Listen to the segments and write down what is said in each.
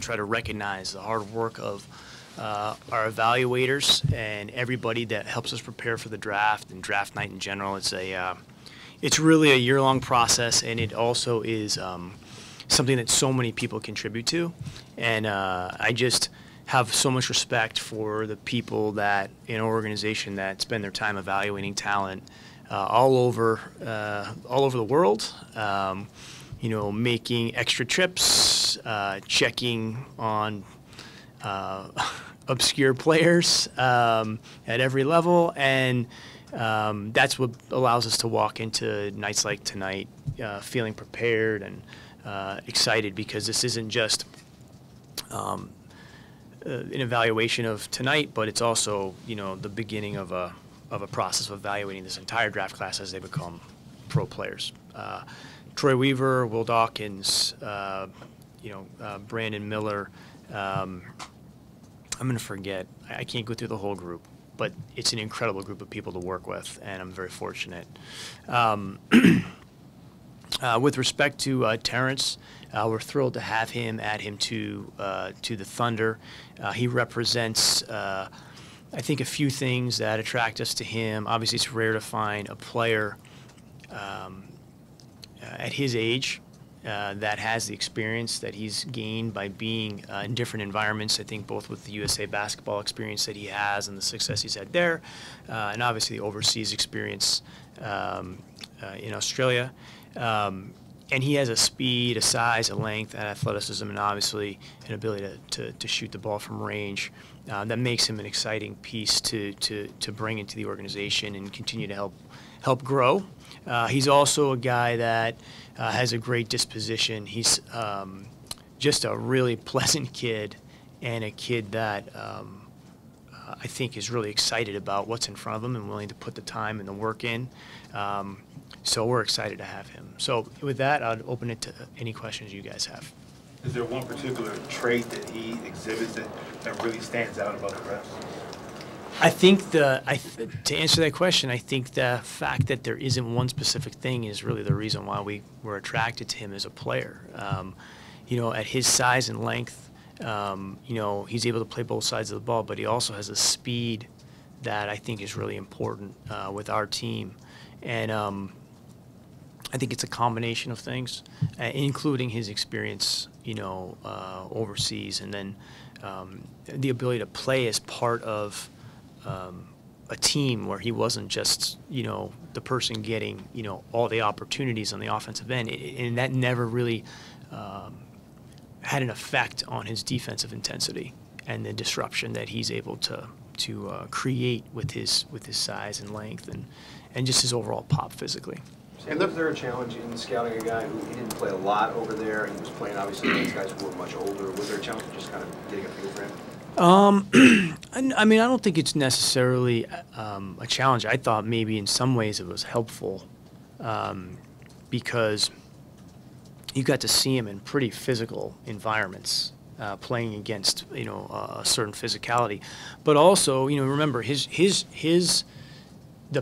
try to recognize the hard work of our evaluators and everybody that helps us prepare for the draft and draft night in general. It's really a year-long process, and it also is something that so many people contribute to. And I just have so much respect for the people that in an organization that spend their time evaluating talent all over the world. You know, making extra trips, checking on obscure players at every level, and that's what allows us to walk into nights like tonight feeling prepared and excited, because this isn't just an evaluation of tonight, but it's also, you know, the beginning of a process of evaluating this entire draft class as they become pro players. Troy Weaver, Will Dawkins, Brandon Miller. I'm going to forget. I can't go through the whole group, but it's an incredible group of people to work with, and I'm very fortunate. With respect to Terrance, we're thrilled to have him, add him to the Thunder. He represents, I think, a few things that attract us to him. Obviously, it's rare to find a player at his age that has the experience that he's gained by being in different environments. I think both with the USA basketball experience that he has and the success he's had there, and obviously the overseas experience in Australia. And he has a speed, a size, a length, and athleticism, and obviously an ability to shoot the ball from range that makes him an exciting piece to bring into the organization and continue to help grow. He's also a guy that has a great disposition. He's just a really pleasant kid, and a kid that I think is really excited about what's in front of him and willing to put the time and the work in. So we're excited to have him. So with that, I'll open it to any questions you guys have. Is there one particular trait that he exhibits that really stands out above the rest? I think to answer that question, I think the fact that there isn't one specific thing is really the reason why we were attracted to him as a player. You know, at his size and length, you know, he's able to play both sides of the ball, but he also has a speed that I think is really important with our team. And I think it's a combination of things, including his experience, you know, overseas, and then the ability to play as part of a team where he wasn't just, you know, the person getting, you know, all the opportunities on the offensive end, and that never really had an effect on his defensive intensity and the disruption that he's able to create with his size and length and just his overall pop physically. And was there a challenge in scouting a guy who he didn't play a lot over there, and he was playing obviously against guys who were much older? Was there a challenge just kind of getting a feel for him? I mean, I don't think it's necessarily a challenge. I thought maybe in some ways it was helpful because you got to see him in pretty physical environments, playing against, you know, a certain physicality, but also, you know, remember the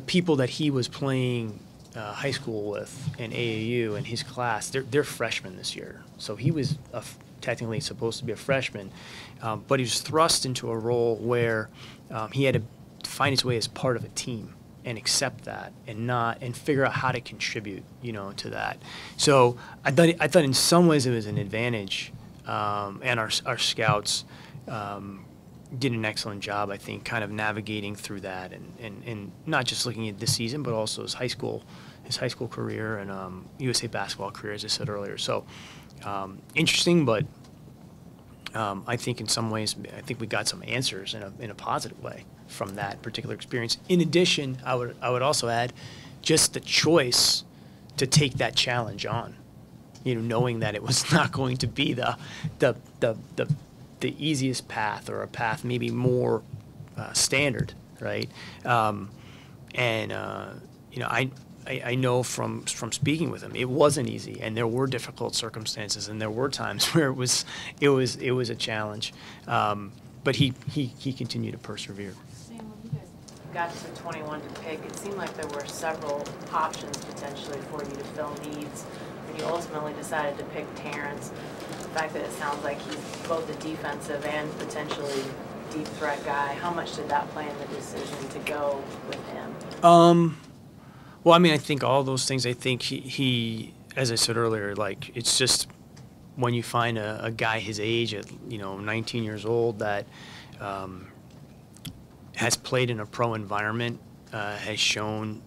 people that he was playing high school with in AAU in his class, they're freshmen this year. So he was technically supposed to be a freshman, but he was thrust into a role where he had to find his way as part of a team and accept that and figure out how to contribute, you know, to that. So I thought in some ways it was an advantage, and our scouts did an excellent job, I think, kind of navigating through that and not just looking at this season, but also his high school career and USA basketball career, as I said earlier. So interesting, but I think in some ways, I think we got some answers in a positive way from that particular experience. In addition, I would also add just the choice to take that challenge on, you know, knowing that it was not going to be the easiest path, or a path maybe more standard, right? You know, I know from speaking with him, it wasn't easy, and there were difficult circumstances, and there were times where it was a challenge, but he continued to persevere. Sam, when you guys got to 21 to pick, it seemed like there were several options potentially for you to fill needs, and you ultimately decided to pick Terrance. the fact that it sounds like he's both a defensive and potentially deep threat guy, how much did that play in the decision to go with him? Well, I mean, I think all those things. I think he, as I said earlier, like it's just when you find a guy his age at 19 years old that has played in a pro environment, has shown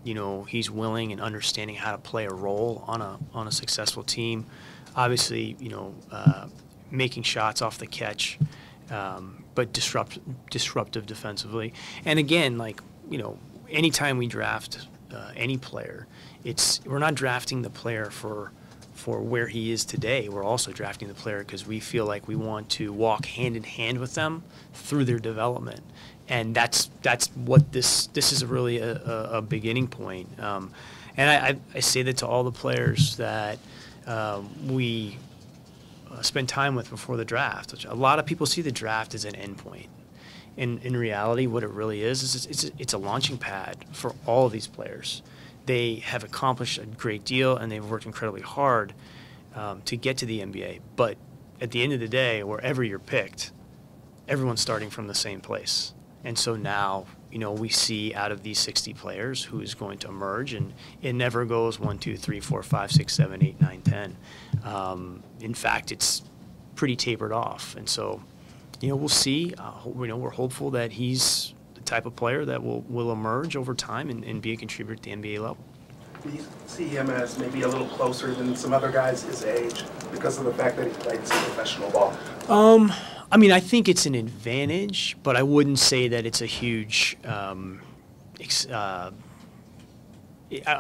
he's willing and understanding how to play a role on a successful team. Obviously, making shots off the catch, but disruptive defensively. And again, anytime we draft any player, we're not drafting the player for where he is today. We're also drafting the player because we feel like we want to walk hand in hand with them through their development, and that's what this is really a beginning point. And I say that to all the players that we spend time with before the draft. Which a lot of people see the draft as an endpoint. In reality, what it really is it's a launching pad for all of these players. They have accomplished a great deal, and they've worked incredibly hard to get to the NBA. But at the end of the day, wherever you're picked, everyone's starting from the same place. And so now, we see out of these 60 players who is going to emerge, and it never goes 1, 2, 3, 4, 5, 6, 7, 8, 9, 10. In fact, it's pretty tapered off. And so, we'll see. We're hopeful that he's the type of player that will emerge over time and be a contributor at the NBA level. Do you see him as maybe a little closer than some other guys his age because of the fact that he played some professional ball? I mean, I think it's an advantage, but I wouldn't say that it's a huge. I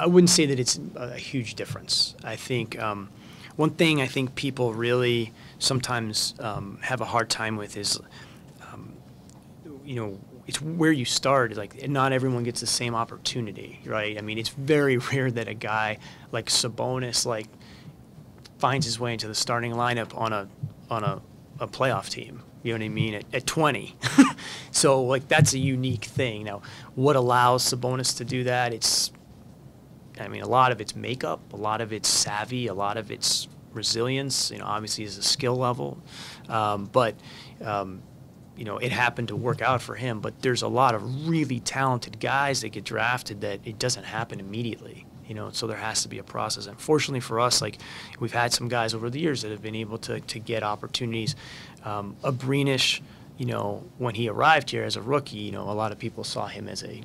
wouldn't say that it's a huge difference. I think one thing I think people really sometimes have a hard time with is, it's where you start. Like, not everyone gets the same opportunity, right? I mean, it's very rare that a guy like Sabonis finds his way into the starting lineup on a playoff team. You know what I mean? At 20. So that's a unique thing. Now, what allows Sabonis to do that? A lot of it's makeup, a lot of it's savvy, a lot of it's resilience. Obviously is a skill level, but it happened to work out for him. But there's a lot of really talented guys that get drafted that it doesn't happen immediately. So there has to be a process. Unfortunately for us, we've had some guys over the years that have been able to get opportunities. Abrinish, when he arrived here as a rookie, a lot of people saw him as a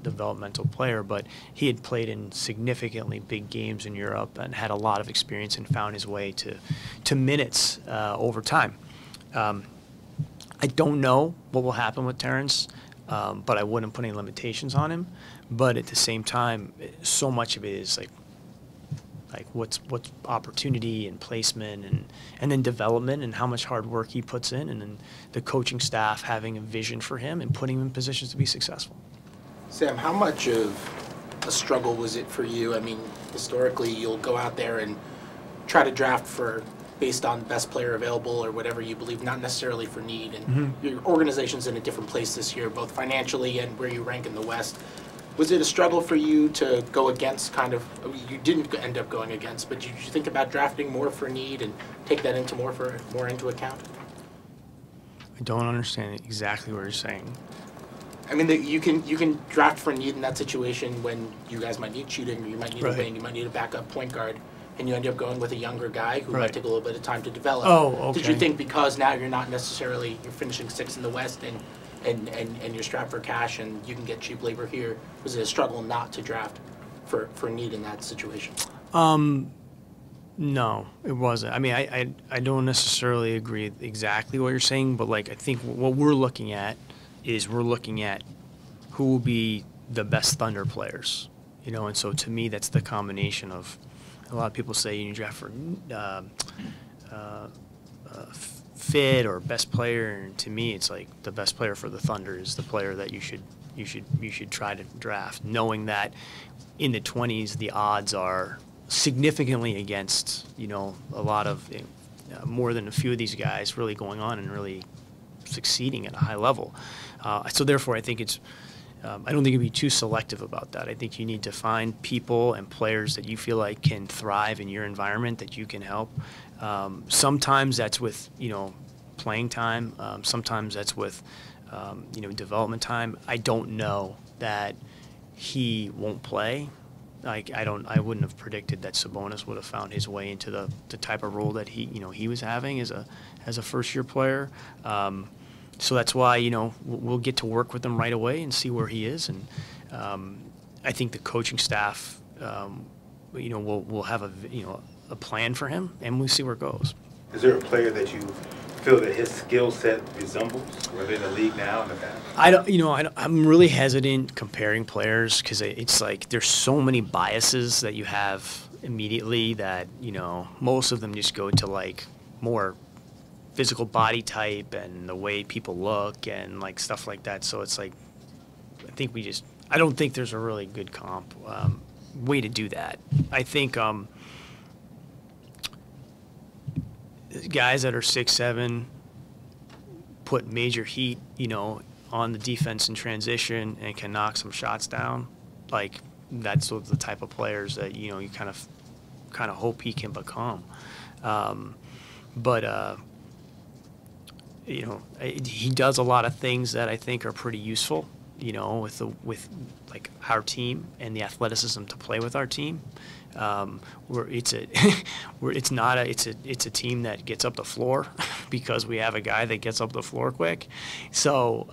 developmental player, but he had played in significantly big games in Europe and had a lot of experience and found his way to minutes over time. I don't know what will happen with Terrance, but I wouldn't put any limitations on him. But at the same time, so much of it is what's opportunity and placement and then development and how much hard work he puts in, and then the coaching staff having a vision for him and putting him in positions to be successful. Sam, how much of a struggle was it for you? I mean, historically, you'll go out there and try to draft based on best player available or whatever you believe, not necessarily for need. And your organization's in a different place this year, both financially and where you rank in the West. Was it a struggle for you to go against you didn't end up going against, but did you think about drafting more for need and take that into more into account? I don't understand exactly what you're saying. I mean, you can draft for need in that situation when you guys might need shooting, or you might need a wing, you might need a backup point guard, and you end up going with a younger guy who might take a little bit of time to develop. Oh, okay. Did you think because now you're finishing 6th in the West and you're strapped for cash and you can get cheap labor here, was it a struggle not to draft for need in that situation? No, it wasn't. I mean, I don't necessarily agree exactly what you're saying, but I think what we're looking at is who will be the best Thunder players, and so to me that's the combination of, a lot of people say you draft for fit or best player, and to me it's the best player for the Thunder is the player that you should try to draft, knowing that in the 20s the odds are significantly against a lot of more than a few of these guys really going on and really succeeding at a high level. So therefore I think it's I don't think you'd be too selective about that. I think you need to find people and players that you feel like can thrive in your environment, that you can help. Sometimes that's with, playing time. Sometimes that's with, development time. I don't know that he won't play. Like, I wouldn't have predicted that Sabonis would have found his way into the type of role that he was having as a first-year player. So that's why, we'll get to work with him right away and see where he is. And I think the coaching staff, we'll have a plan for him, and we'll see where it goes. Is there a player that you feel that his skill set resembles, whether in the league now and the past? I'm really hesitant comparing players because it's like there's so many biases that you have immediately that, most of them just go to like more physical body type and the way people look and like stuff like that. So it's like, I don't think there's a really good comp way to do that. I think guys that are 6'7" put major heat, on the defense in transition and can knock some shots down. Like, that's the type of players that, you kind of hope he can become. He does a lot of things that I think are pretty useful, with like our team and the athleticism to play with our team. It's a team that gets up the floor because we have a guy that gets up the floor quick. So,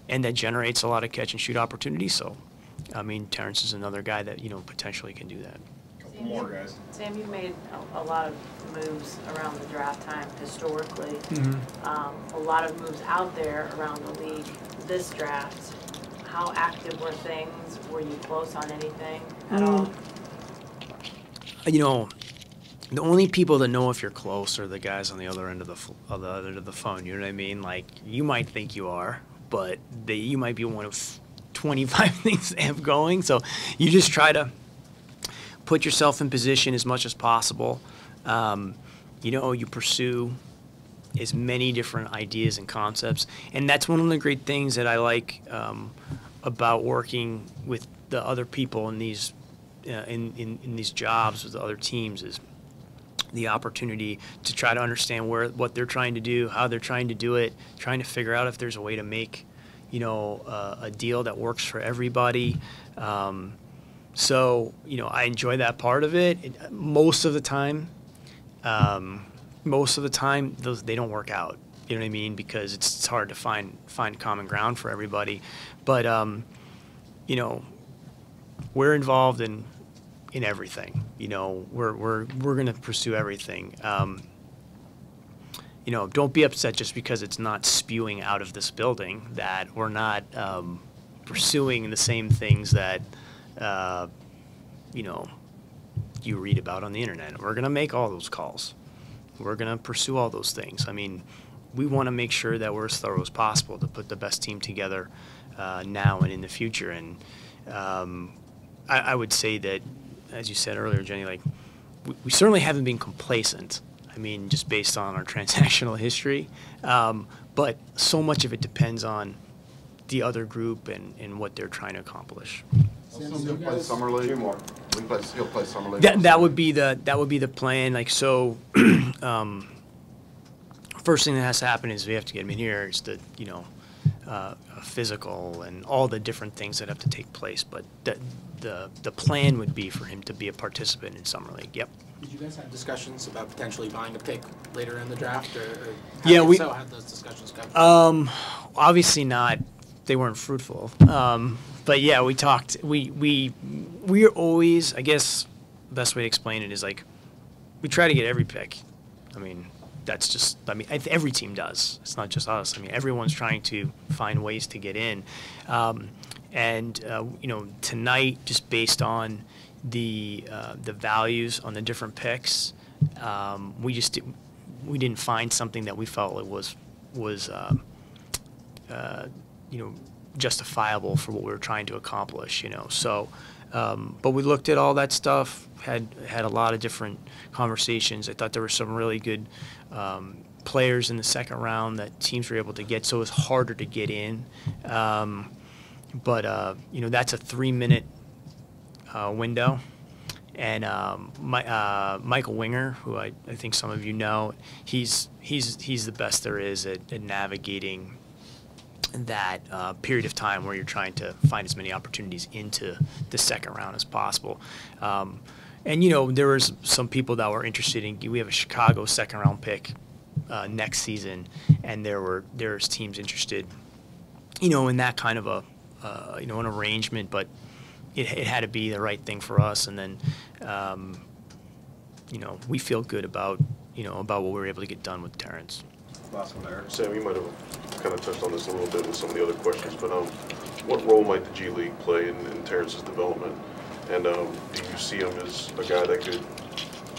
and that generates a lot of catch and shoot opportunities. So, Terrance is another guy that, potentially can do that. Couple more guys. Sam, you've made a lot of moves around the draft time historically. A lot of moves out there around the league this draft. How active were things? Were you close on anything at all? The only people that know if you're close are the guys on the other end of the phone. You know what I mean? Like, you might think you are, but you might be one of 25 things they have going. So you just try to put yourself in position as much as possible. You pursue as many different ideas and concepts, and that's one of the great things that I like about working with the other people in these in these jobs with the other teams is the opportunity to try to understand what they're trying to do, how they're trying to do it, trying to figure out if there's a way to make a deal that works for everybody. So I enjoy that part of it. Most of the time, they don't work out. You know what I mean? Because it's hard to find common ground for everybody. But we're involved in everything. We're going to pursue everything. Don't be upset just because it's not spewing out of this building that we're not pursuing the same things that you read about on the internet. We're going to make all those calls. We're going to pursue all those things. We want to make sure that we're as thorough as possible to put the best team together now and in the future. And I would say that, as you said earlier, Jenny, like we certainly haven't been complacent. Just based on our transactional history. But so much of it depends on the other group and what they're trying to accomplish. He'll play summer league. He'll play summer league. That would be the plan. Like, so, first thing that has to happen is we have to get him in here. It's the physical and all the different things that have to take place. But the plan would be for him to be a participant in summer league. Yep. Did you guys have discussions about potentially buying a pick later in the draft, or yeah, how'd those discussions go? Obviously not. They weren't fruitful. But yeah, we talked. We're always, I guess, the best way to explain it is like we try to get every pick. That's just. Every team does. It's not just us. Everyone's trying to find ways to get in. Tonight, just based on the values on the different picks, we didn't find something that we felt it was justifiable for what we were trying to accomplish. So, but we looked at all that stuff, had a lot of different conversations. I thought there were some really good players in the second round that teams were able to get, so it was harder to get in. you know, that's a 3-minute window. And Michael Winger, who I think some of you know, he's the best there is at navigating that period of time where you're trying to find as many opportunities into the second round as possible. And, you know, there was some people that were interested in, we have a Chicago second round pick next season, and there's teams interested, you know, in that kind of a, you know, an arrangement, but it had to be the right thing for us. And then, you know, we feel good about, you know, about what we were able to get done with Terrance. Last one there. Sam, you might have kind of touched on this a little bit with some of the other questions, but what role might the G League play in Terrance's development? And do you see him as a guy that could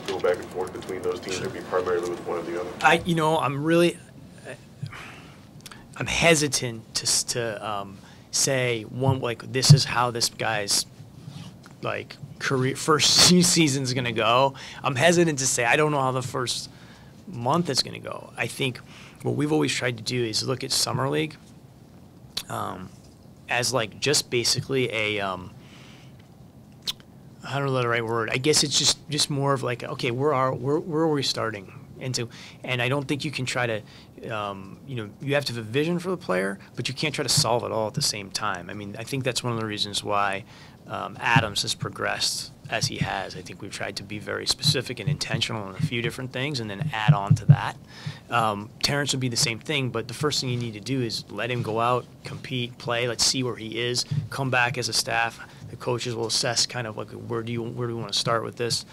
go back and forth between those teams, or be primarily with one or the other? You know, I'm hesitant to say like this is how this guy's like career first season is going to go. I'm hesitant to say I don't know how the first month is going to go. I think what we've always tried to do is look at Summer League as like just basically a I don't know the right word. I guess it's just more of like, okay, where are we starting? And I don't think you can try to, you know, you have to have a vision for the player, but you can't try to solve it all at the same time. I mean, I think that's one of the reasons why Adams has progressed as he has. I think we've tried to be very specific and intentional on a few different things and then add on to that. Terrance would be the same thing, but the first thing you need to do is let him go out, compete, play. Let's see where he is. Come back as a staff. The coaches will assess kind of like where do we want to start with this.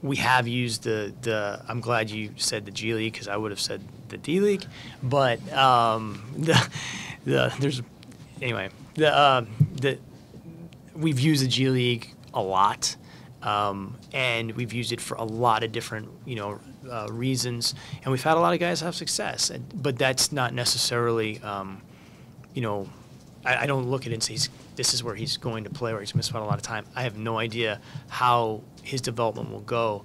We have used I'm glad you said the G League because I would have said the D League, but we've used the G League a lot, and we've used it for a lot of different, you know, reasons, and we've had a lot of guys have success. But that's not necessarily, you know, I don't look at it and say this is where he's going to play or he's going to spend a lot of time. I have no idea how his development will go.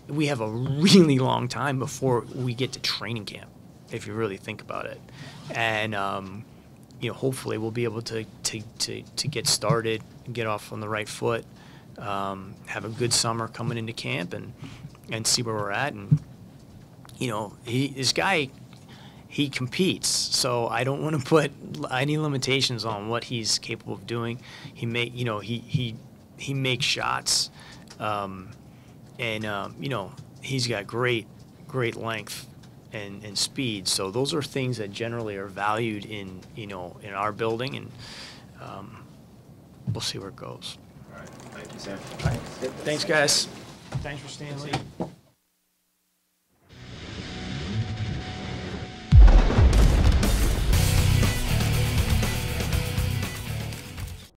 We have a really long time before we get to training camp, if you really think about it. And, you know, hopefully we'll be able to get started and get off on the right foot, have a good summer coming into camp and see where we're at. And, you know, this guy, he competes, so I don't want to put any limitations on what he's capable of doing. He makes shots, and you know, he's got great length and speed. So those are things that generally are valued in, you know, in our building, and we'll see where it goes. All right, thank you, Sam. Thanks, guys. Thanks for staying late.